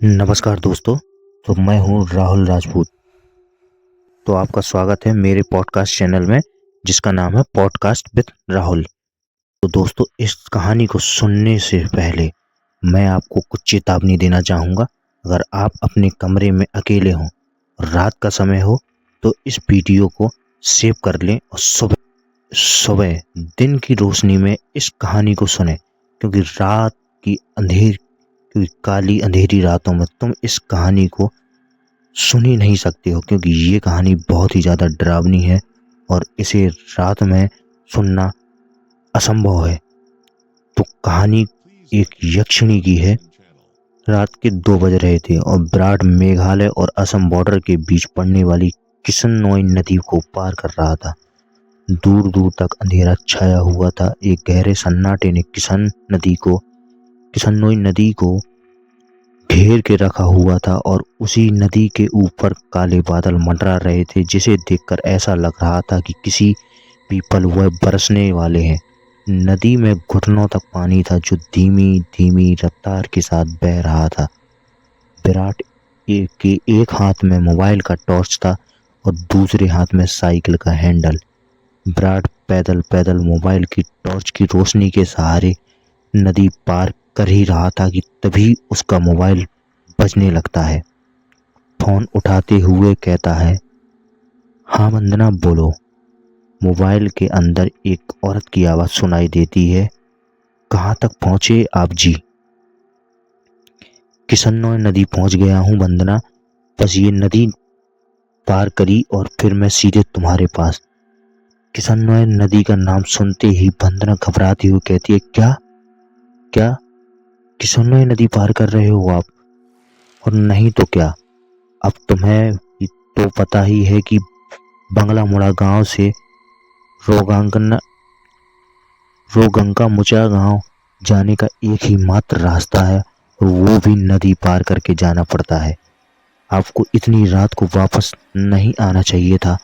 नमस्कार दोस्तों। तो मैं हूं राहुल राजपूत। तो आपका स्वागत है मेरे पॉडकास्ट चैनल में जिसका नाम है पॉडकास्ट विद राहुल। तो दोस्तों, इस कहानी को सुनने से पहले मैं आपको कुछ चेतावनी देना चाहूँगा। अगर आप अपने कमरे में अकेले हों और रात का समय हो तो इस वीडियो को सेव कर लें और सुबह सुबह दिन की रोशनी में इस कहानी को सुने, क्योंकि काली अंधेरी रातों में तुम इस कहानी को सुन ही नहीं सकते हो, क्योंकि ये कहानी बहुत ही ज़्यादा डरावनी है और इसे रात में सुनना असंभव है। तो कहानी एक यक्षिणी की है। रात के 2 बज रहे थे और विराट मेघालय और असम बॉर्डर के बीच पड़ने वाली किसननोई नदी को पार कर रहा था। दूर दूर तक अंधेरा छाया हुआ था। एक गहरे सन्नाटे ने किसननोई नदी को घेर के रखा हुआ था और उसी नदी के ऊपर काले बादल मंडरा रहे थे, जिसे देखकर ऐसा लग रहा था कि किसी भी पल वह बरसने वाले हैं। नदी में घुटनों तक पानी था जो धीमी धीमी रफ्तार के साथ बह रहा था। विराट के एक हाथ में मोबाइल का टॉर्च था और दूसरे हाथ में साइकिल का हैंडल। विराट पैदल पैदल मोबाइल की टॉर्च की रोशनी के सहारे नदी पार कर ही रहा था कि तभी उसका मोबाइल बजने लगता है। फोन उठाते हुए कहता है, हाँ वंदना, बोलो। मोबाइल के अंदर एक औरत की आवाज सुनाई देती है, कहाँ तक पहुंचे आप जी? किसननोई नदी पहुंच गया हूँ वंदना, बस ये नदी पार करी और फिर मैं सीधे तुम्हारे पास। किसननोई नदी का नाम सुनते ही वंदना घबराती हुई कहती है, क्या क्या किसननोई नदी पार कर रहे हो आप? और नहीं तो क्या, अब तुम्हें तो पता ही है कि बंगला मुड़ा गांव से रोगंगा मुचा गांव जाने का एक ही मात्र रास्ता है और वो भी नदी पार करके जाना पड़ता है। आपको इतनी रात को वापस नहीं आना चाहिए था।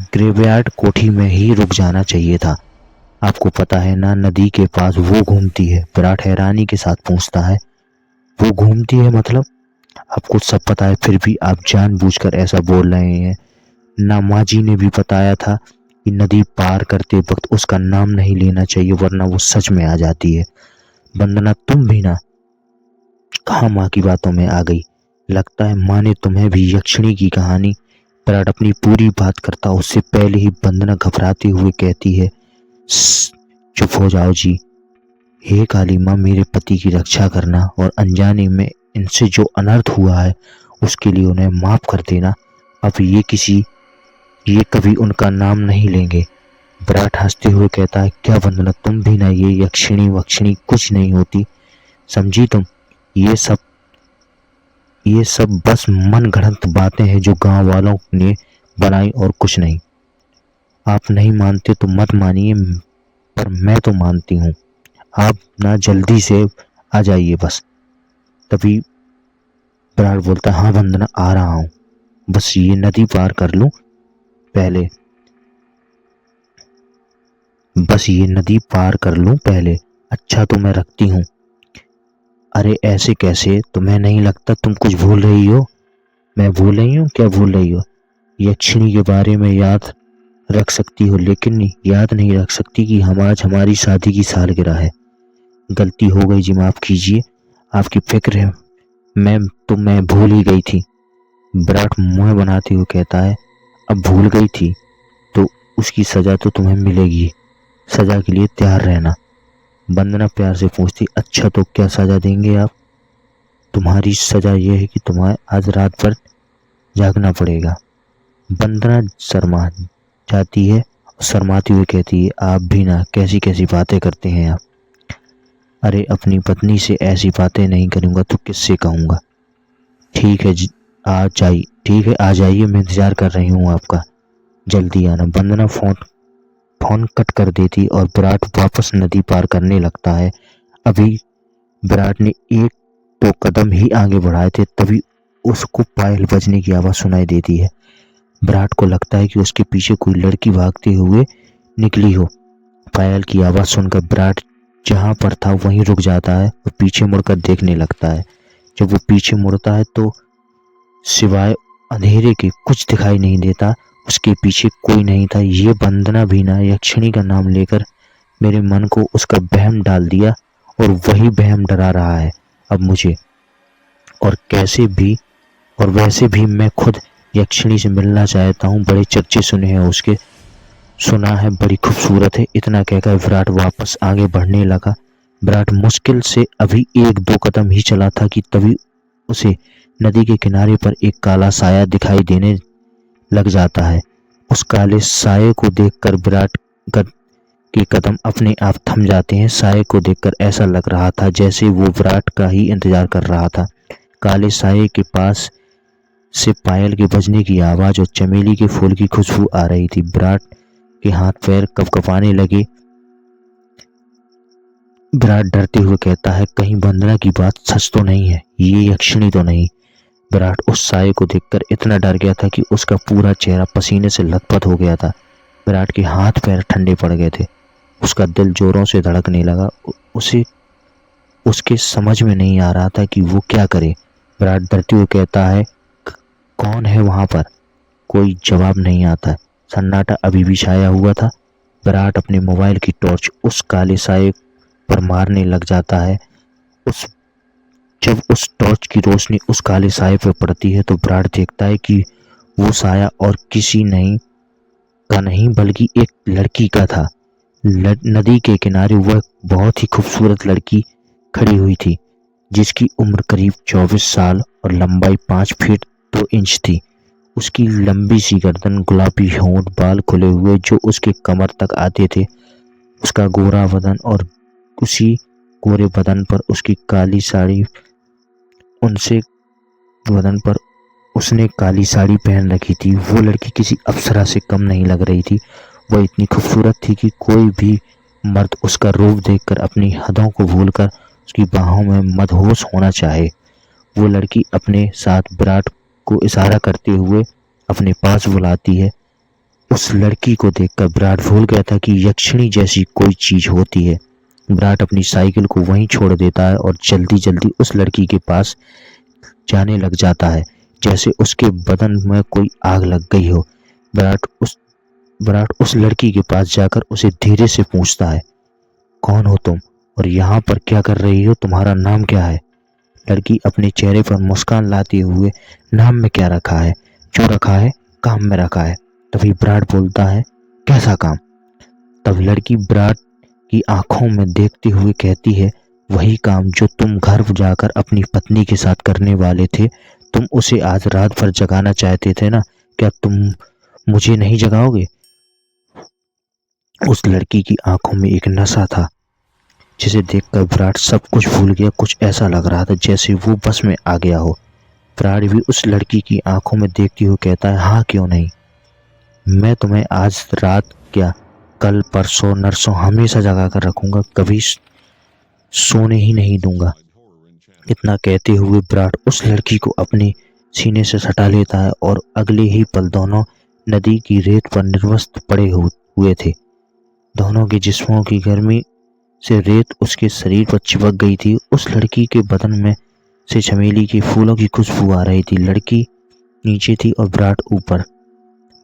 ग्रेवयार्ड कोठी में ही रुक जाना चाहिए था। आपको पता है ना, नदी के पास वो घूमती है। विराट हैरानी के साथ पूछता है, वो घूमती है मतलब? आपको सब पता है फिर भी आप जानबूझकर ऐसा बोल रहे हैं ना। माँ जी ने भी बताया था कि नदी पार करते वक्त उसका नाम नहीं लेना चाहिए, वरना वो सच में आ जाती है। वंदना, तुम भी ना कहाँ माँ की बातों में आ गई। लगता है माँ ने तुम्हें भी यक्षिणी की कहानी। विराट अपनी पूरी बात करता उससे पहले ही वंदना घबराते हुए कहती है, चुप हो जाओ जी। हे काली माँ, मेरे पति की रक्षा करना और अनजाने में इनसे जो अनर्थ हुआ है उसके लिए उन्हें माफ कर देना। अब ये कभी उनका नाम नहीं लेंगे। विराट हंसते हुए कहता है, क्या वंदना, तुम भी ना, ये यक्षिणी वक्षिणी कुछ नहीं होती, समझी तुम? ये सब ये सब बस मन गढ़ंत बातें हैं जो गांव वालों ने बनाई और कुछ नहीं। आप नहीं मानते तो मत मानिए, पर मैं तो मानती हूँ। आप ना जल्दी से आ जाइए बस। तभी विराट बोलता, हाँ वंदना, आ रहा हूँ, बस ये नदी पार कर लूं पहले। अच्छा तो मैं रखती हूँ। अरे ऐसे कैसे? तुम्हें नहीं लगता तुम कुछ भूल रही हो? मैं भूल रही हूँ? क्या भूल रही हो? यक्षिणी के बारे में याद रख सकती हो, लेकिन याद नहीं रख सकती कि आज हमारी शादी की सालगिरह है। गलती हो गई जी, माफ कीजिए। आपकी फिक्र है, मैं भूल ही गई थी। विराट मुंह बनाते हुए कहता है, अब भूल गई थी तो उसकी सजा तो तुम्हें मिलेगी। सजा के लिए तैयार रहना। वंदना प्यार से पूछती, अच्छा तो क्या सजा देंगे आप? तुम्हारी सजा यह है कि तुम्हें आज रात भर जागना पड़ेगा। वंदना शर्मा जाती है और शर्माती हुई कहती है, आप भी ना, कैसी कैसी बातें करते हैं आप। अरे अपनी पत्नी से ऐसी बातें नहीं करूंगा तो किससे कहूंगा। ठीक है आ जाइए, मैं इंतजार कर रही हूँ आपका, जल्दी आना। वंदना फोन कट कर देती और विराट वापस नदी पार करने लगता है। अभी विराट ने एक तो कदम ही आगे बढ़ाए थे, तभी उसको पायल बजने की आवाज सुनाई देती है। विराट को लगता है कि उसके पीछे कोई लड़की भागते हुए निकली हो। पायल की आवाज सुनकर विराट जहाँ पर था वहीं रुक जाता है और पीछे मुड़कर देखने लगता है। जब वो पीछे मुड़ता है तो सिवाय अंधेरे के कुछ दिखाई नहीं देता। उसके पीछे कोई नहीं था। ये वंदना भी ना यक्षिणी का नाम लेकर मेरे मन को उसका वहम डाल दिया और वही वहम डरा रहा है अब मुझे। और कैसे भी और वैसे भी मैं खुद यक्षिणी से मिलना चाहता हूँ। बड़े चर्चे सुने हैं उसके, सुना है बड़ी खूबसूरत है। इतना कहकर विराट वापस आगे बढ़ने लगा। विराट मुश्किल से अभी 1-2 कदम ही चला था कि तभी उसे नदी के किनारे पर एक काला साया दिखाई देने लग जाता है। उस काले साये को देखकर विराट के कदम अपने आप थम जाते हैं। साये को देखकर ऐसा लग रहा था जैसे वो विराट का ही इंतजार कर रहा था। काले साये के पास से पायल के बजने की आवाज और चमेली के फूल की खुशबू आ रही थी। विराट के हाथ पैर कपकपाने लगे। विराट डरते हुए कहता है, कहीं वंदना की बात सच तो नहीं है, ये यक्षिणी तो नहीं। विराट उस साये को देखकर इतना डर गया था कि उसका पूरा चेहरा पसीने से लथपथ हो गया था। विराट के हाथ पैर ठंडे पड़ गए थे। उसका दिल जोरों से धड़कने लगा। उसे उसके समझ में नहीं आ रहा था कि वो क्या करे। विराट डरते हुए कहता है, कौन है वहां पर? कोई जवाब नहीं आता। सन्नाटा अभी भी छाया हुआ था। विराट अपने मोबाइल की टॉर्च उस काले साये पर मारने लग जाता है। जब उस टॉर्च की रोशनी उस काले साये पर पड़ती है तो विराट देखता है कि वो साया और किसी नहीं बल्कि एक लड़की का था। नदी के किनारे वह बहुत ही खूबसूरत लड़की खड़ी हुई थी, जिसकी उम्र करीब 24 साल और लंबाई 5 फीट 2 इंच थी। उसकी लंबी सी गर्दन, गुलाबी होंठ, बाल खुले हुए जो उसके कमर तक आते थे, उसका गोरा बदन और उसी गोरे बदन पर उसकी काली साड़ी उनसे बदन पर उसने काली साड़ी पहन रखी थी। वो लड़की किसी अप्सरा से कम नहीं लग रही थी। वह इतनी खूबसूरत थी कि कोई भी मर्द उसका रूप देखकर अपनी हदों को भूलकर उसकी बाहों में मदहोश होना चाहे। वो लड़की अपने साथ विराट को इशारा करते हुए अपने पास बुलाती है। उस लड़की को देखकर विराट भूल गया था कि यक्षिणी जैसी कोई चीज होती है। विराट अपनी साइकिल को वहीं छोड़ देता है और जल्दी जल्दी उस लड़की के पास जाने लग जाता है, जैसे उसके बदन में कोई आग लग गई हो। विराट उस लड़की के पास जाकर उसे धीरे से पूछता है, कौन हो तुम और यहाँ पर क्या कर रही हो? तुम्हारा नाम क्या है? लड़की अपने चेहरे पर मुस्कान लाते हुए, नाम में क्या रखा है, जो रखा है काम में रखा है। तभी विराट बोलता है, कैसा काम? तब लड़की विराट की आंखों में देखते हुए कहती है, वही काम जो तुम घर जाकर अपनी पत्नी के साथ करने वाले थे। तुम उसे आज रात भर जगाना चाहते थे ना, क्या तुम मुझे नहीं जगाओगे? उस लड़की की आंखों में एक नशा था जिसे देखकर विराट सब कुछ भूल गया। कुछ ऐसा लग रहा था जैसे वो बस में आ गया हो। विराट भी उस लड़की की आंखों में देखते हुए कहता है, हाँ क्यों नहीं, मैं तुम्हें आज रात क्या कल परसों नरसों हमेशा जगा कर रखूंगा, कभी सोने ही नहीं दूंगा। इतना कहते हुए विराट उस लड़की को अपने सीने से सटा लेता है और अगले ही पल दोनों नदी की रेत पर निर्वस्त्र पड़े हुए थे। दोनों के जिस्मों की गर्मी से रेत उसके शरीर पर चिपक गई थी। उस लड़की के बदन में से चमेली के फूलों की खुशबू आ रही थी। लड़की नीचे थी और विराट ऊपर।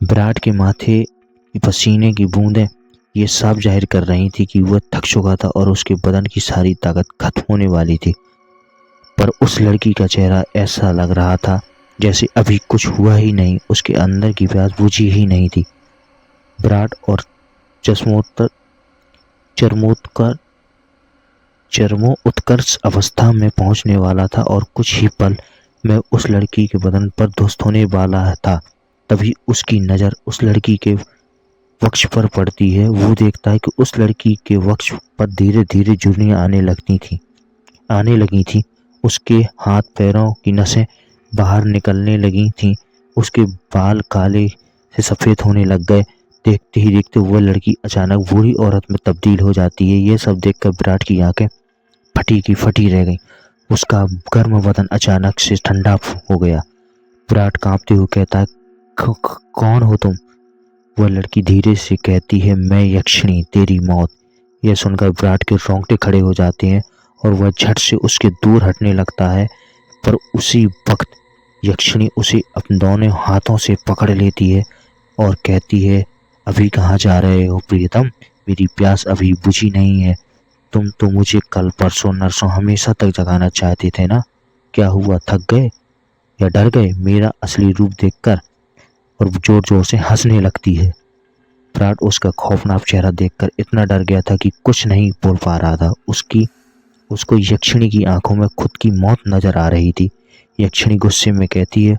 विराट के माथे की पसीने की बूंदें ये साफ जाहिर कर रही थी कि वह थक चुका था और उसके बदन की सारी ताकत खत्म होने वाली थी। पर उस लड़की का चेहरा ऐसा लग रहा था जैसे अभी कुछ हुआ ही नहीं, उसके अंदर की प्यास बुझी ही नहीं थी। विराट और चरमोत्कर्ष अवस्था में पहुंचने वाला था और कुछ ही पल में उस लड़की के बदन पर ध्वस्त होने वाला था। तभी उसकी नज़र उस लड़की के वक्ष पर पड़ती है। वो देखता है कि उस लड़की के वक्ष पर धीरे धीरे झुर्रियां आने लगी थी। उसके हाथ पैरों की नसें बाहर निकलने लगी थीं। उसके बाल काले से सफ़ेद होने लग गए। देखते ही देखते वह लड़की अचानक बूढ़ी औरत में तब्दील हो जाती है। ये सब देखकर विराट की आंखें फटी की फटी रह गईं। उसका गर्म बदन अचानक से ठंडा हो गया। विराट कांपते हुए कहता है, कौन हो तुम? वह लड़की धीरे से कहती है, मैं यक्षिणी, तेरी मौत। यह सुनकर विराट के रोंगटे खड़े हो जाते हैं और वह झट से उसके दूर हटने लगता है, पर उसी वक्त यक्षिणी उसे अपने दोनों हाथों से पकड़ लेती है और कहती है, अभी कहाँ जा रहे हो प्रियतम, मेरी प्यास अभी बुझी नहीं है। तुम तो मुझे कल परसों नरसों हमेशा तक जगाना चाहते थे ना, क्या हुआ, थक गए या डर गए मेरा असली रूप देखकर? और जोर जोर से हंसने लगती है। विराट उसका खौफनाक चेहरा देखकर इतना डर गया था कि कुछ नहीं बोल पा रहा था। उसको यक्षिणी की आंखों में खुद की मौत नजर आ रही थी। यक्षिणी गुस्से में कहती है,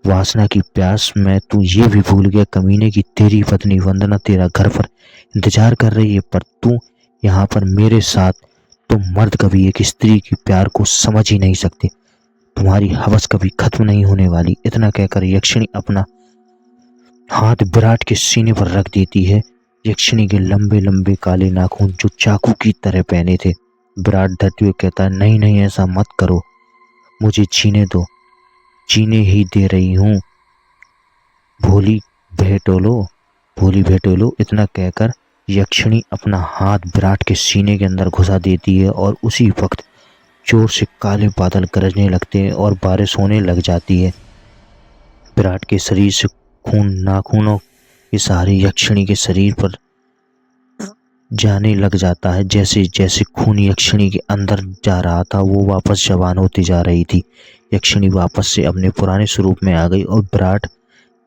वासना की प्यास में तू ये भी भूल गया कमीने की तेरी पत्नी वंदना तेरा घर पर इंतजार कर रही है, पर तू यहाँ पर मेरे साथ। तुम मर्द कभी एक स्त्री के प्यार को समझ ही नहीं सकते, तुम्हारी हवस कभी खत्म नहीं होने वाली। इतना कहकर यक्षिणी अपना हाथ विराट के सीने पर रख देती है। यक्षिणी के लंबे लंबे काले नाखून जो चाकू की तरह पहने थे। विराट डरते हुए कहता है, नहीं नहीं, ऐसा मत करो, मुझे जीने दो, जीने ही दे रही हूँ, भोली भेटोलो, भोली भेटोलो। इतना कहकर यक्षिणी अपना हाथ विराट के सीने के अंदर घुसा देती है और उसी वक्त जोर से काले बादल गरजने लगते हैं और बारिश होने लग जाती है। विराट के शरीर से खून नाखूनों के सहारे यक्षिणी के शरीर पर जाने लग जाता है। जैसे जैसे खून यक्षिणी के अंदर जा रहा था, वो वापस जवान होती जा रही थी। यक्षिणी वापस से अपने पुराने स्वरूप में आ गई और विराट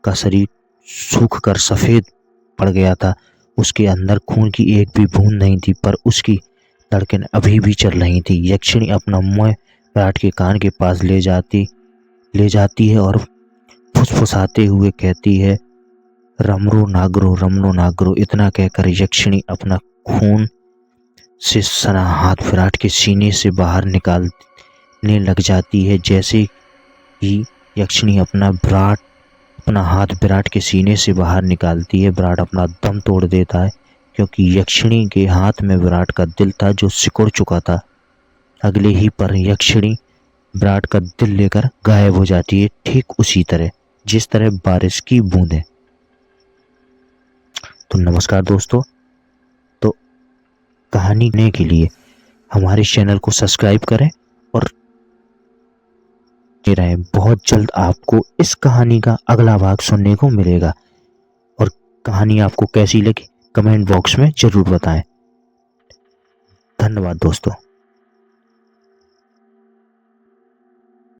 का शरीर सूख कर सफेद पड़ गया था। उसके अंदर खून की एक भी बूंद नहीं थी, पर उसकी धड़कन अभी भी चल रही थी। यक्षिणी अपना मुंह विराट के कान के पास ले जाती है और फुसफुसाते हुए कहती है, रमरो नागरो, रमरो नागरो। इतना कहकर यक्षिणी अपना खून से सना हाथ विराट के सीने से बाहर निकालने लग जाती है। जैसे ही यक्षिणी अपना हाथ विराट के सीने से बाहर निकालती है, विराट अपना दम तोड़ देता है, क्योंकि यक्षिणी के हाथ में विराट का दिल था जो सिकुड़ चुका था। अगले ही पर यक्षिणी विराट का दिल लेकर गायब हो जाती है, ठीक उसी तरह जिस तरह बारिश की बूंदें। तो नमस्कार दोस्तों, तो कहानी सुनने के लिए हमारे चैनल को सब्सक्राइब करें और रहें। बहुत जल्द आपको इस कहानी का अगला भाग सुनने को मिलेगा। और कहानी आपको कैसी लगी कमेंट बॉक्स में जरूर बताएं। धन्यवाद दोस्तों।